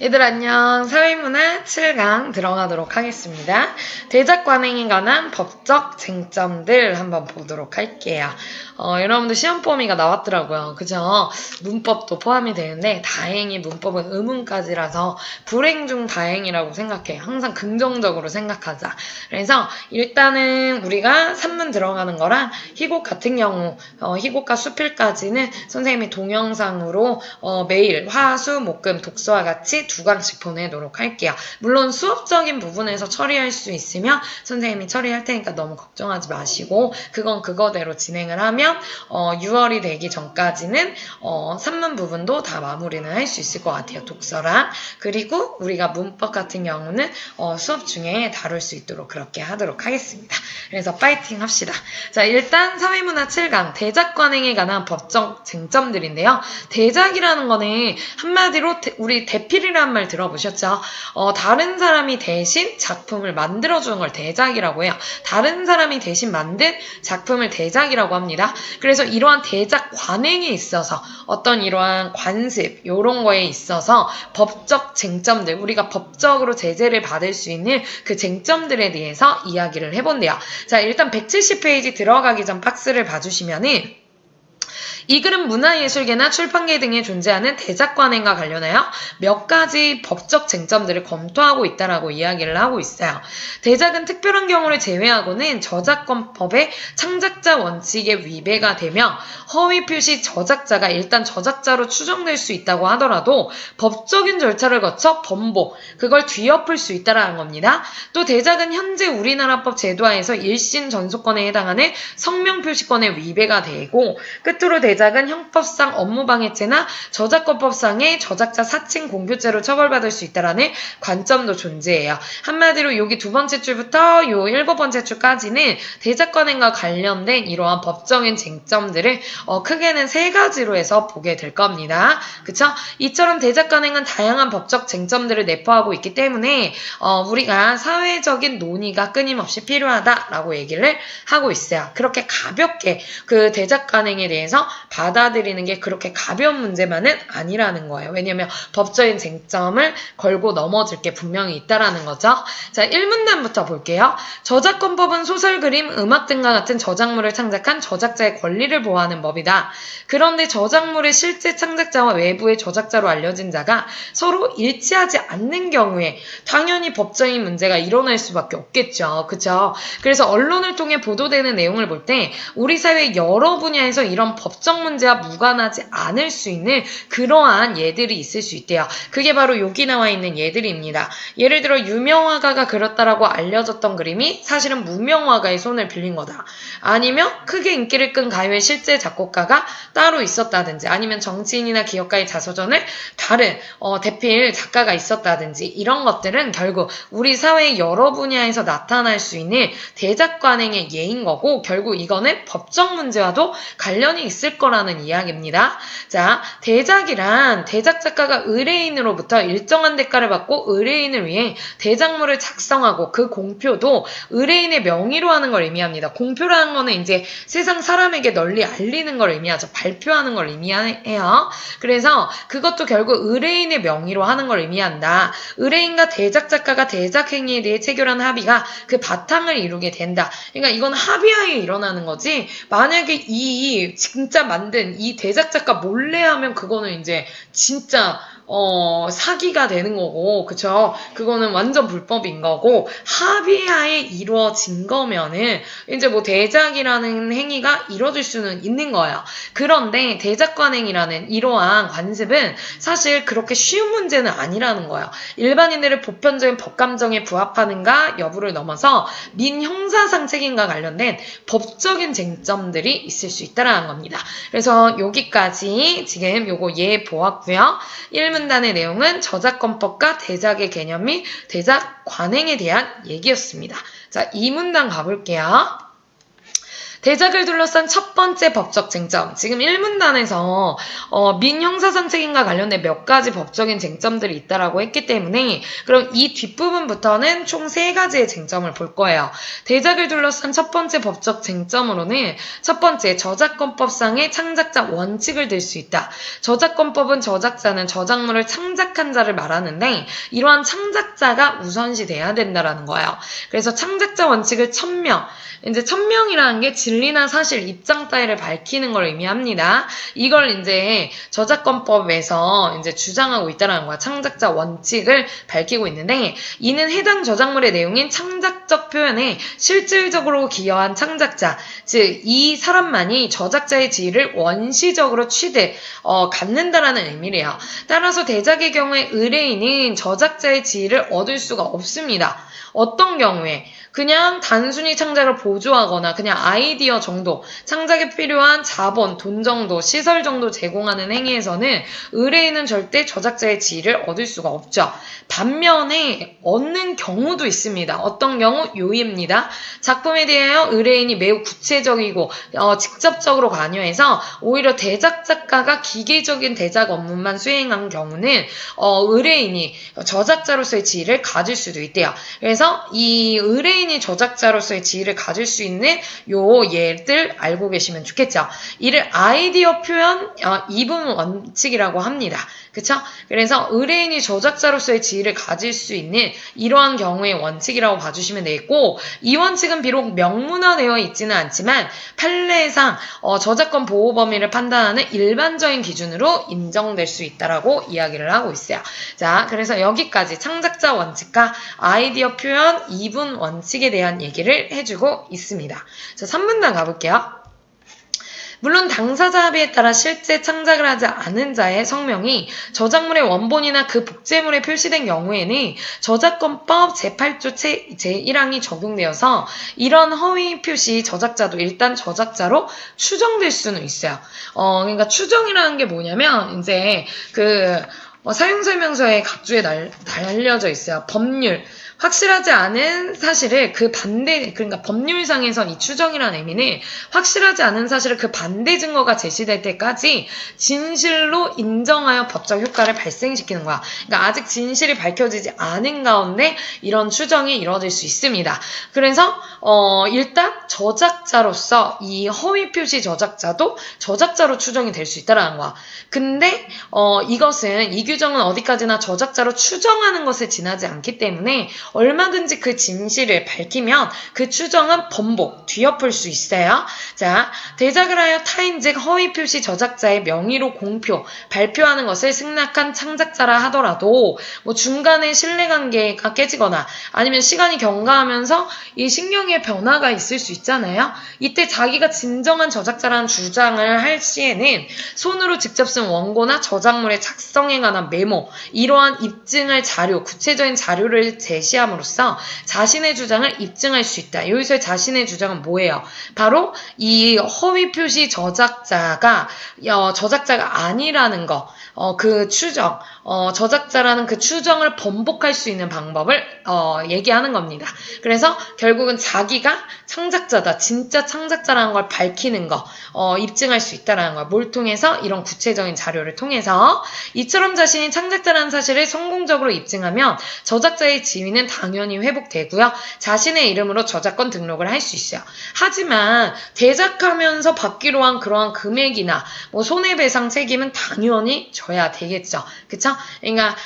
얘들 안녕. 사회문화 7강 들어가도록 하겠습니다. 대작 관행에 관한 법적 쟁점들 한번 보도록 할게요. 여러분들 시험 범위가 나왔더라고요. 그죠? 문법도 포함이 되는데 다행히 문법은 의문까지라서 불행 중 다행이라고 생각해. 항상 긍정적으로 생각하자. 그래서 일단은 우리가 산문 들어가는 거랑 희곡 같은 경우 희곡과 수필까지는 선생님이 동영상으로 매일 화, 수, 목, 금 독서와 같이 2강씩 보내도록 할게요. 물론 수업적인 부분에서 처리할 수 있으면 선생님이 처리할 테니까 너무 걱정하지 마시고 그건 그거대로 진행을 하면 6월이 되기 전까지는 산문 부분도 다 마무리는 할 수 있을 것 같아요. 독서랑. 그리고 우리가 문법 같은 경우는 수업 중에 다룰 수 있도록 그렇게 하도록 하겠습니다. 그래서 파이팅 합시다. 자, 일단 사회문화 7강 대작 관행에 관한 법적 쟁점들인데요. 대작이라는 거는 한마디로 우리 대필이라는 말 들어보셨죠? 다른 사람이 대신 작품을 만들어주는 걸 대작이라고 해요. 다른 사람이 대신 만든 작품을 대작이라고 합니다. 그래서 이러한 대작 관행에 있어서 어떤 이러한 관습 이런 거에 있어서 법적 쟁점들 우리가 법적으로 제재를 받을 수 있는 그 쟁점들에 대해서 이야기를 해본대요. 자, 일단 170페이지 들어가기 전 박스를 봐주시면은 이 글은 문화예술계나 출판계 등에 존재하는 대작 관행과 관련하여 몇 가지 법적 쟁점들을 검토하고 있다라고 이야기를 하고 있어요. 대작은 특별한 경우를 제외하고는 저작권법의 창작자 원칙에 위배가 되며 허위 표시 저작자가 일단 저작자로 추정될 수 있다고 하더라도 법적인 절차를 거쳐 번복, 그걸 뒤엎을 수 있다는 겁니다. 또 대작은 현재 우리나라법 제도하에서 1심 전속권에 해당하는 성명표시권의 위배가 되고 끝으로 대작은 형법상 업무방해죄나 저작권법상의 저작자 사칭 공표죄로 처벌받을 수 있다는 관점도 존재해요. 한마디로 여기 두 번째 줄부터 요 7번째 줄까지는 대작 관행과 관련된 이러한 법적인 쟁점들을 크게는 3가지로 해서 보게 될 겁니다. 그쵸? 이처럼 대작 관행은 다양한 법적 쟁점들을 내포하고 있기 때문에 우리가 사회적인 논의가 끊임없이 필요하다라고 얘기를 하고 있어요. 그렇게 가볍게 그 대작 관행에 대해서 받아들이는 게 그렇게 가벼운 문제만은 아니라는 거예요. 왜냐면 법적인 쟁점을 걸고 넘어질 게 분명히 있다라는 거죠. 자, 1문단부터 볼게요. 저작권법은 소설, 그림, 음악 등과 같은 저작물을 창작한 저작자의 권리를 보호하는 법이다. 그런데 저작물의 실제 창작자와 외부의 저작자로 알려진 자가 서로 일치하지 않는 경우에 당연히 법적인 문제가 일어날 수밖에 없겠죠. 그죠? 그래서 언론을 통해 보도되는 내용을 볼 때 우리 사회 여러 분야에서 이런 법적 문제와 무관하지 않을 수 있는 그러한 예들이 있을 수 있대요. 그게 바로 여기 나와 있는 예들입니다. 예를 들어 유명화가가 그렸다라고 알려졌던 그림이 사실은 무명화가의 손을 빌린 거다. 아니면 크게 인기를 끈 가요의 실제 작곡가가 따로 있었다든지 아니면 정치인이나 기업가의 자서전을 다른 대필 작가가 있었다든지 이런 것들은 결국 우리 사회의 여러 분야에서 나타날 수 있는 대작 관행의 예인 거고 결국 이거는 법적 문제와도 관련이 있을 거라는 이야기입니다. 자, 대작이란 대작 작가가 의뢰인으로부터 일정한 대가를 받고 의뢰인을 위해 대작물을 작성하고 그 공표도 의뢰인의 명의로 하는 걸 의미합니다. 공표라는 거는 이제 세상 사람에게 널리 알리는 걸 의미하죠. 발표하는 걸 의미해요. 그래서 그것도 결국 의뢰인의 명의로 하는 걸 의미한다. 의뢰인과 대작 작가가 대작 행위에 대해 체결한 합의가 그 바탕을 이루게 된다. 그러니까 이건 합의하에 일어나는 거지. 만약에 이 진짜 만든 이 대작 작가 몰래 하면 그거는 이제 진짜 사기가 되는 거고, 그쵸? 그거는 완전 불법인 거고, 합의하에 이루어진 거면은, 이제 뭐 대작이라는 행위가 이루어질 수는 있는 거예요. 그런데 대작관행이라는 이러한 관습은 사실 그렇게 쉬운 문제는 아니라는 거예요. 일반인들의 보편적인 법감정에 부합하는가 여부를 넘어서 민형사상 책임과 관련된 법적인 쟁점들이 있을 수 있다는 겁니다. 그래서 여기까지 지금 요거 예 보았고요. 1문단의 내용은 저작권법과 대작의 개념 및 대작 관행에 대한 얘기였습니다. 자, 2문단 가볼게요. 대작을 둘러싼 첫 번째 법적 쟁점. 지금 1문단에서 민형사상책임과 관련된 몇 가지 법적인 쟁점들이 있다라고 했기 때문에 그럼 이 뒷부분부터는 총 3가지의 쟁점을 볼 거예요. 대작을 둘러싼 첫 번째 법적 쟁점으로는 첫 번째, 저작권법상의 창작자 원칙을 들 수 있다. 저작권법은 저작자는 저작물을 창작한 자를 말하는데 이러한 창작자가 우선시 돼야 된다라는 거예요. 그래서 창작자 원칙을 천명, 이제 천명이라는 게 진리나 사실, 입장 따위를 밝히는 걸 의미합니다. 이걸 이제 저작권법에서 이제 주장하고 있다는 거야. 창작자 원칙을 밝히고 있는데 이는 해당 저작물의 내용인 창작적 표현에 실질적으로 기여한 창작자, 즉 이 사람만이 저작자의 지위를 원시적으로 갖는다라는 의미래요. 따라서 대작의 경우에 의뢰인은 저작자의 지위를 얻을 수가 없습니다. 어떤 경우에 그냥 단순히 창작을 보조하거나 그냥 아이디어 정도, 창작에 필요한 자본, 돈 정도, 시설 정도 제공하는 행위에서는 의뢰인은 절대 저작자의 지위를 얻을 수가 없죠. 반면에 얻는 경우도 있습니다. 어떤 경우? 요입니다. 작품에 대하여 의뢰인이 매우 구체적이고 직접적으로 관여해서 오히려 대작 작가가 기계적인 대작 업무만 수행한 경우는 의뢰인이 저작자로서의 지위를 가질 수도 있대요. 그래서 이 의뢰인이 저작자로서의 지위를 가질 수 있는 요 예들 알고 계시면 좋겠죠. 이를 아이디어 표현 이분 원칙이라고 합니다. 그쵸? 그래서 의뢰인이 저작자로서의 지위를 가질 수 있는 이러한 경우의 원칙이라고 봐주시면 되겠고, 이 원칙은 비록 명문화되어 있지는 않지만 판례상 저작권 보호 범위를 판단하는 일반적인 기준으로 인정될 수 있다라고 이야기를 하고 있어요. 자, 그래서 여기까지 창작자 원칙과 아이디어 표현 이분 원칙에 대한 얘기를 해주고 있습니다. 자, 3문단 가볼게요. 물론 당사자 합의에 따라 실제 창작을 하지 않은 자의 성명이 저작물의 원본이나 그 복제물에 표시된 경우에는 저작권법 제8조 제1항이 적용되어서 이런 허위 표시 저작자도 일단 저작자로 추정될 수는 있어요. 그러니까 추정이라는 게 뭐냐면 이제 사용설명서에 각주에 달려져 있어요. 법률. 확실하지 않은 사실을 그러니까 법률상에서 이 추정이라는 의미는 확실하지 않은 사실을 그 반대 증거가 제시될 때까지 진실로 인정하여 법적 효과를 발생시키는 거야. 그러니까 아직 진실이 밝혀지지 않은 가운데 이런 추정이 이루어질 수 있습니다. 그래서 일단 저작자로서 이 허위 표시 저작자도 저작자로 추정이 될 수 있다는 거야. 근데 이 규정은 어디까지나 저작자로 추정하는 것에 지나지 않기 때문에 얼마든지 그 진실을 밝히면 그 추정은 번복, 뒤엎을 수 있어요. 자, 대작을 하여 타인 즉 허위 표시 저작자의 명의로 발표하는 것을 승낙한 창작자라 하더라도 중간에 신뢰관계가 깨지거나 아니면 시간이 경과하면서 이 신경의 변화가 있을 수 있잖아요. 이때 자기가 진정한 저작자라는 주장을 할 시에는 손으로 직접 쓴 원고나 저작물의 작성에 관한 메모, 이러한 입증할 자료, 구체적인 자료를 제시함으로써 자신의 주장을 입증할 수 있다. 여기서의 자신의 주장은 뭐예요? 바로 이 허위 표시 저작자가 아니라는 거, 그 추정, 저작자라는 그 추정을 번복할 수 있는 방법을 얘기하는 겁니다. 그래서 결국은 자기가 창작자다, 진짜 창작자라는 걸 밝히는 거, 입증할 수 있다는 걸 뭘 통해서? 이런 구체적인 자료를 통해서 이처럼 자신이 창작자라는 사실을 성공적으로 입증하면 저작자의 지위는 당연히 회복되고요. 자신의 이름으로 저작권 등록을 할 수 있어요. 하지만 대작하면서 받기로 한 그러한 금액이나 손해배상 책임은 당연히 져야 되겠죠. 그쵸? 그러니까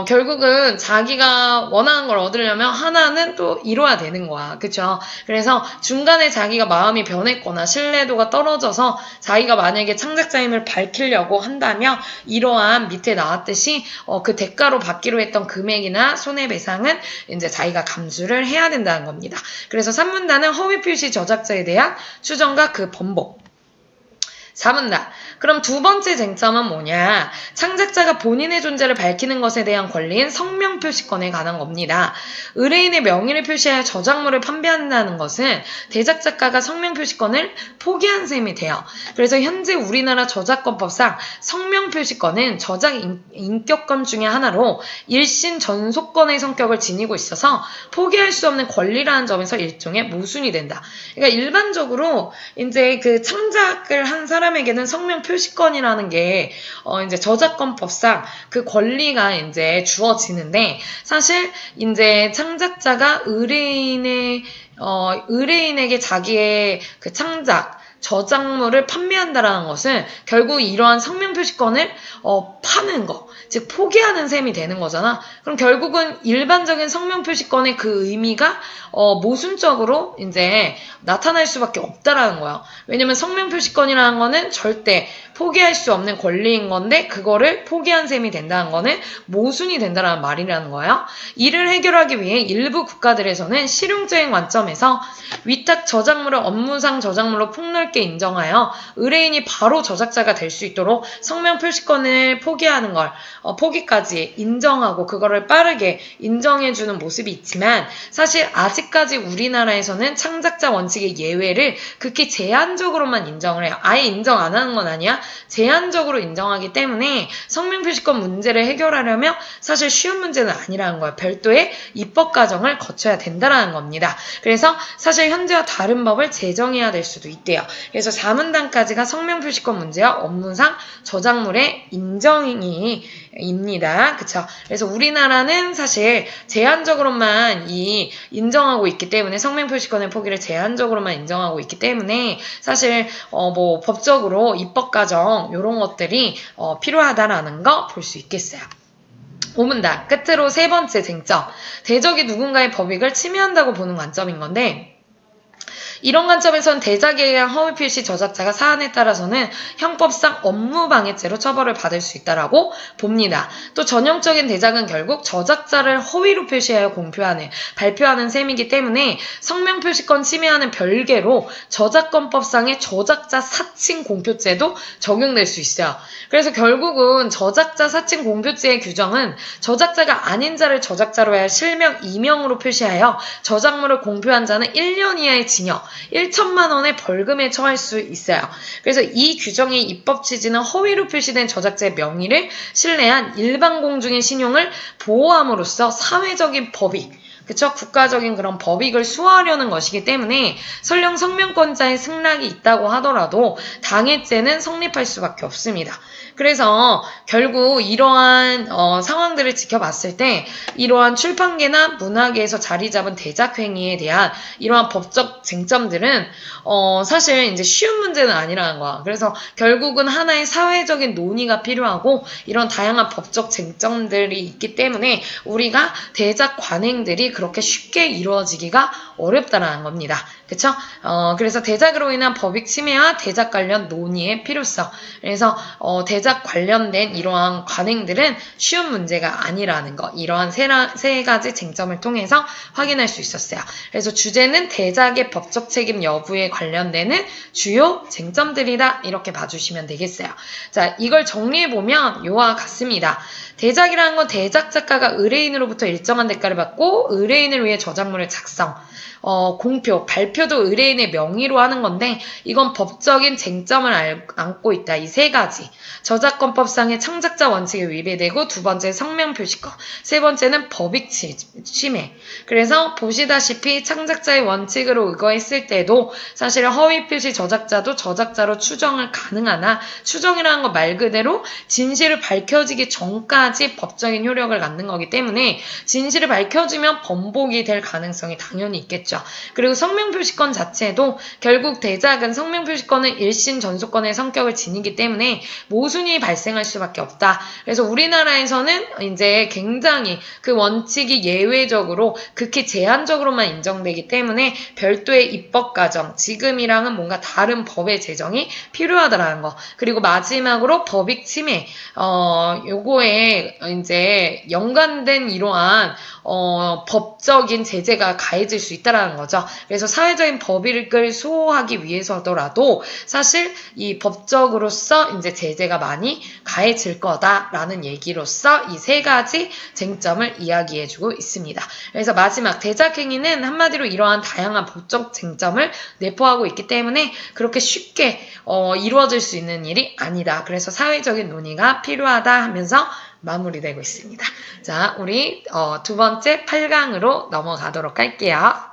결국은 자기가 원하는 걸 얻으려면 하나는 또 이뤄야 되는 거야. 그쵸? 그래서 중간에 자기가 마음이 변했거나 신뢰도가 떨어져서 자기가 만약에 창작자임을 밝히려고 한다면 이러한 밑에 나왔듯이 그 대가로 받기로 했던 금액이나 손해배상은 이제 자기가 감수를 해야 된다는 겁니다. 그래서 3문단은 허위 표시 저작자에 대한 추정과 그 번복. 4문단. 그럼 두 번째 쟁점은 뭐냐? 창작자가 본인의 존재를 밝히는 것에 대한 권리인 성명 표시권에 관한 겁니다. 의뢰인의 명의를 표시하여 저작물을 판매한다는 것은 대작 작가가 성명 표시권을 포기한 셈이 돼요. 그래서 현재 우리나라 저작권법상 성명 표시권은 저작 인격권 중에 하나로 일신 전속권의 성격을 지니고 있어서 포기할 수 없는 권리라는 점에서 일종의 모순이 된다. 그러니까 일반적으로 이제 그 창작을 한 사람에게는 성명 표시권이라는 게 이제 저작권법상 그 권리가 이제 주어지는데, 사실 이제 창작자가 의뢰인에게 자기의 그 창작 저작물을 판매한다라는 것은 결국 이러한 성명 표시권을 파는 거, 즉 포기하는 셈이 되는 거잖아. 그럼 결국은 일반적인 성명 표시권의 그 의미가 모순적으로 이제 나타날 수밖에 없다라는 거야. 왜냐면 성명 표시권이라는 거는 절대 포기할 수 없는 권리인 건데, 그거를 포기한 셈이 된다는 거는 모순이 된다라는 말이라는 거예요. 이를 해결하기 위해 일부 국가들에서는 실용적인 관점에서 위탁 저작물을 업무상 저작물로 폭넓게 인정하여 의뢰인이 바로 저작자가 될 수 있도록 성명 표시권을 포기하는 걸 포기까지 인정하고 그거를 빠르게 인정해주는 모습이 있지만, 사실 아직까지 우리나라에서는 창작자 원칙의 예외를 극히 제한적으로만 인정을 해요. 아예 인정 안 하는 건 아니야. 제한적으로 인정하기 때문에 성명 표시권 문제를 해결하려면 사실 쉬운 문제는 아니라는 거예요. 별도의 입법 과정을 거쳐야 된다는 겁니다. 그래서 사실 현재와 다른 법을 제정해야 될 수도 있대요. 그래서 4문단까지가 성명 표시권 문제와 업무상 저작물의 인정입니다. 그쵸? 그래서 우리나라는 사실 제한적으로만 인정하고 있기 때문에, 성명 표시권의 포기를 제한적으로만 인정하고 있기 때문에 사실 뭐 법적으로 입법 과정 이런 것들이 필요하다라는 거 볼 수 있겠어요. 5문단 끝으로 세 번째 쟁점, 대적이 누군가의 법익을 침해한다고 보는 관점인 건데, 이런 관점에서는 대작에 의한 허위 표시 저작자가 사안에 따라서는 형법상 업무방해죄로 처벌을 받을 수 있다라고 봅니다. 또 전형적인 대작은 결국 저작자를 허위로 표시하여 발표하는 셈이기 때문에 성명 표시권 침해하는 별개로 저작권법상의 저작자 사칭 공표죄도 적용될 수 있어요. 그래서 결국은 저작자 사칭 공표죄의 규정은 저작자가 아닌 자를 저작자로 하여 실명, 이명으로 표시하여 저작물을 공표한 자는 1년 이하의 징역, 1천만 원의 벌금에 처할 수 있어요. 그래서 이 규정의 입법 취지는 허위로 표시된 저작자의 명의를 신뢰한 일반 공중의 신용을 보호함으로써 사회적인 법익, 그쵸? 국가적인 그런 법익을 수호하려는 것이기 때문에 설령 성명권자의 승낙이 있다고 하더라도 당해죄는 성립할 수밖에 없습니다. 그래서 결국 이러한 상황들을 지켜봤을 때 이러한 출판계나 문화계에서 자리 잡은 대작행위에 대한 이러한 법적 쟁점들은 사실 이제 쉬운 문제는 아니라는 거야. 그래서 결국은 하나의 사회적인 논의가 필요하고 이런 다양한 법적 쟁점들이 있기 때문에 우리가 대작 관행들이 그렇게 쉽게 이루어지기가 어렵다라는 겁니다. 그쵸? 그래서 대작으로 인한 법익 침해와 대작 관련 논의의 필요성. 그래서 대작 관련된 이러한 관행들은 쉬운 문제가 아니라는 거. 이러한 세 가지 쟁점을 통해서 확인할 수 있었어요. 그래서 주제는 대작의 법적 책임 여부에 관련되는 주요 쟁점들이다. 이렇게 봐주시면 되겠어요. 자, 이걸 정리해보면 요와 같습니다. 대작이라는 건 대작 작가가 의뢰인으로부터 일정한 대가를 받고 의뢰인을 위해 저작물을 작성, 공표, 발표도 의뢰인의 명의로 하는 건데, 이건 법적인 쟁점을 안고 있다. 이 세 가지. 저작권법상의 창작자 원칙에 위배되고, 두 번째 성명 표시권, 세 번째는 법익 침해. 그래서 보시다시피 창작자의 원칙으로 의거했을 때도 사실 허위 표시 저작자도 저작자로 추정을 가능하나, 추정이라는 건 말 그대로 진실을 밝혀지기 전까지 법적인 효력을 갖는 거기 때문에 진실을 밝혀지면 번복이 될 가능성이 당연히 있겠죠. 그리고 성명표시권 자체도 결국 대작은 성명표시권은 일신 전속권의 성격을 지니기 때문에 모순이 발생할 수밖에 없다. 그래서 우리나라에서는 이제 굉장히 그 원칙이 예외적으로 극히 제한적으로만 인정되기 때문에 별도의 입법 과정, 지금이랑은 뭔가 다른 법의 제정이 필요하다라는 거. 그리고 마지막으로 법익 침해, 요거에 이제 연관된 이러한 법적인 제재가 가해질 수 있다라는 거죠. 그래서 사회적 사회적인 법익을 수호하기 위해서더라도 사실 이 법적으로서 이제 제재가 많이 가해질 거다라는 얘기로서 이 세 가지 쟁점을 이야기해주고 있습니다. 그래서 마지막 대작행위는 한마디로 이러한 다양한 법적 쟁점을 내포하고 있기 때문에 그렇게 쉽게 이루어질 수 있는 일이 아니다. 그래서 사회적인 논의가 필요하다 하면서 마무리되고 있습니다. 자, 우리 두 번째 8강으로 넘어가도록 할게요.